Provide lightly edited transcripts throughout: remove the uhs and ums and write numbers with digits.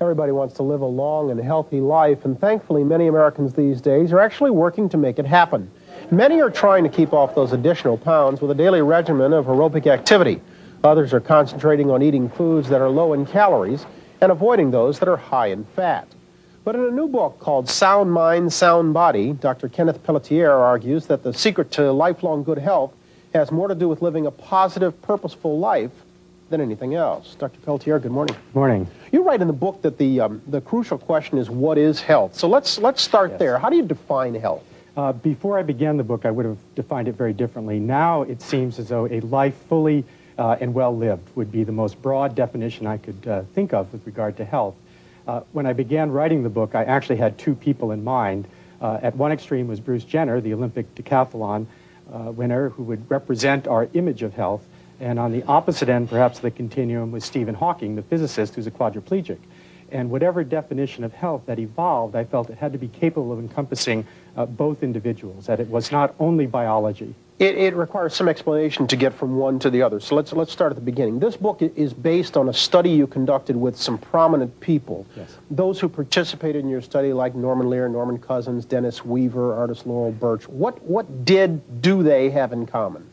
Everybody wants to live a long and healthy life, and thankfully many Americans these days are actually working to make it happen. Many are trying to keep off those additional pounds with a daily regimen of aerobic activity. Others are concentrating on eating foods that are low in calories and avoiding those that are high in fat. But in a new book called Sound Mind, Sound Body, Dr. Kenneth Pelletier argues that the secret to lifelong good health has more to do with living a positive, purposeful life than anything else. Dr. Pelletier, good morning. Good morning. You write in the book that the crucial question is, what is health? So let's start there. How do you define health? Before I began the book, I would have defined it very differently. Now it seems as though a life fully and well lived would be the most broad definition I could think of with regard to health. When I began writing the book, I actually had two people in mind. At one extreme was Bruce Jenner, the Olympic decathlon winner, who would represent our image of health. And on the opposite end, perhaps, of the continuum was Stephen Hawking, the physicist who's a quadriplegic. And whatever definition of health that evolved, I felt it had to be capable of encompassing both individuals, that it was not only biology. It requires some explanation to get from one to the other. So let's start at the beginning. This book is based on a study you conducted with some prominent people. Yes. Those who participated in your study, like Norman Lear, Norman Cousins, Dennis Weaver, artist Laurel Birch. What do they have in common?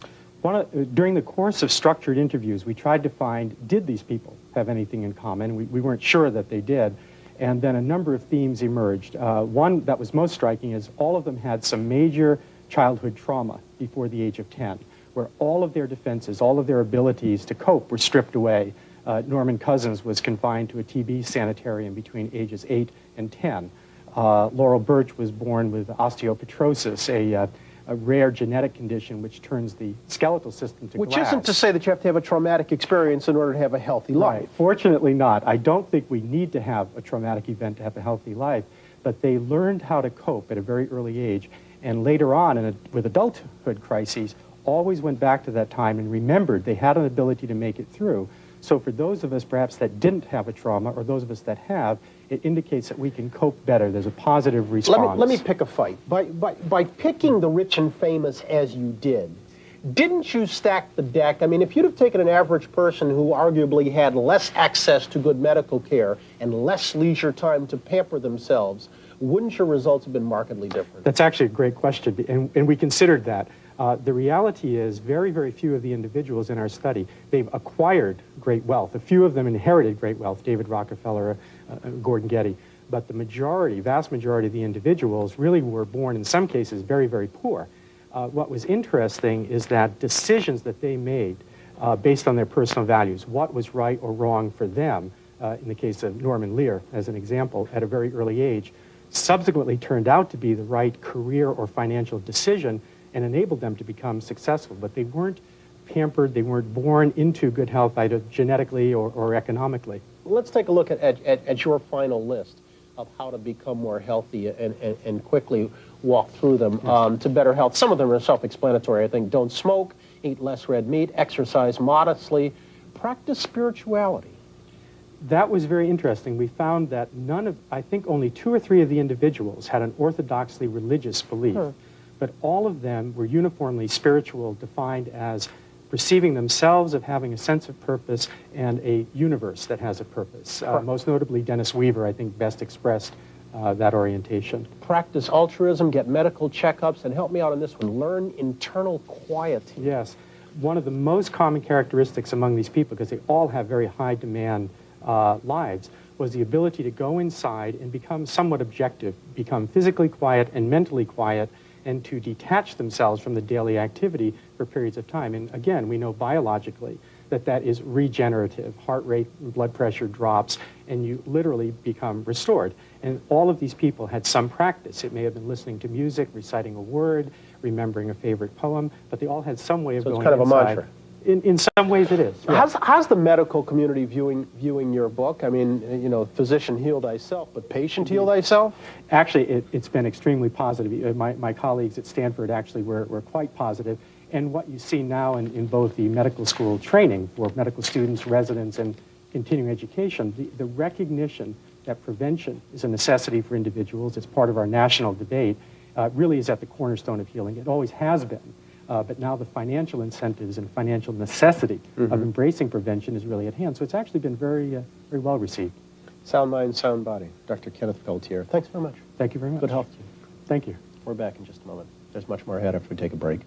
During the course of structured interviews, we tried to find, did these people have anything in common? We weren't sure that they did. And then a number of themes emerged. One that was most striking is all of them had some major childhood trauma before the age of 10, where all of their defenses, all of their abilities to cope were stripped away. Norman Cousins was confined to a TB sanitarium between ages 8 and 10. Laurel Birch was born with osteopetrosis, a rare genetic condition which turns the skeletal system to glass. Which isn't to say that you have to have a traumatic experience in order to have a healthy life. Right. Fortunately not. I don't think we need to have a traumatic event to have a healthy life, but they learned how to cope at a very early age, and later on, with adulthood crises, always went back to that time and remembered they had an ability to make it through. So for those of us perhaps that didn't have a trauma, or those of us that have, it indicates that we can cope better. There's a positive response. Let me pick a fight. By picking the rich and famous as you did, didn't you stack the deck? I mean, if you'd have taken an average person who arguably had less access to good medical care and less leisure time to pamper themselves, wouldn't your results have been markedly different? That's actually a great question, and we considered that. The reality is very, very few of the individuals in our study, they've acquired great wealth. A few of them inherited great wealth, David Rockefeller, Gordon Getty. But the majority, vast majority of the individuals really were born, in some cases, very, very poor. What was interesting is that decisions that they made based on their personal values, what was right or wrong for them, in the case of Norman Lear, as an example, at a very early age, subsequently turned out to be the right career or financial decision and enabled them to become successful. But they weren't pampered, they weren't born into good health either genetically or economically. Let's take a look at your final list of how to become more healthy and quickly walk through them to better health. Some of them are self-explanatory, I think. Don't smoke, eat less red meat, exercise modestly, practice spirituality. That was very interesting. We found that I think only 2 or 3 of the individuals had an orthodoxly religious belief. But all of them were uniformly spiritual, defined as perceiving themselves of having a sense of purpose and a universe that has a purpose. Most notably, Dennis Weaver, I think, best expressed that orientation. Practice altruism, get medical checkups, and help me out on this one, learn internal quietude. Yes. One of the most common characteristics among these people, because they all have very high demand lives, was the ability to go inside and become somewhat objective, become physically quiet and mentally quiet, and to detach themselves from the daily activity for periods of time. And again, we know biologically that is regenerative. Heart rate and blood pressure drops, and you literally become restored. And all of these people had some practice. It may have been listening to music, reciting a word, remembering a favorite poem, but they all had some way of going inside. So it's kind of a mantra. In some ways it is. Yes. How's the medical community viewing your book? I mean, you know, physician heal thyself, but patient heal thyself? Actually, it's been extremely positive. My colleagues at Stanford actually were quite positive. And what you see now in both the medical school training for medical students, residents, and continuing education, the recognition that prevention is a necessity for individuals, it's part of our national debate, really is at the cornerstone of healing. It always has been. But now the financial incentives and financial necessity of embracing prevention is really at hand. So it's actually been very, very well received. Sound mind, sound body. Dr. Kenneth Pelletier, thanks very much. Thank you very much. Good health to you. Thank you. We're back in just a moment. There's much more ahead after we take a break.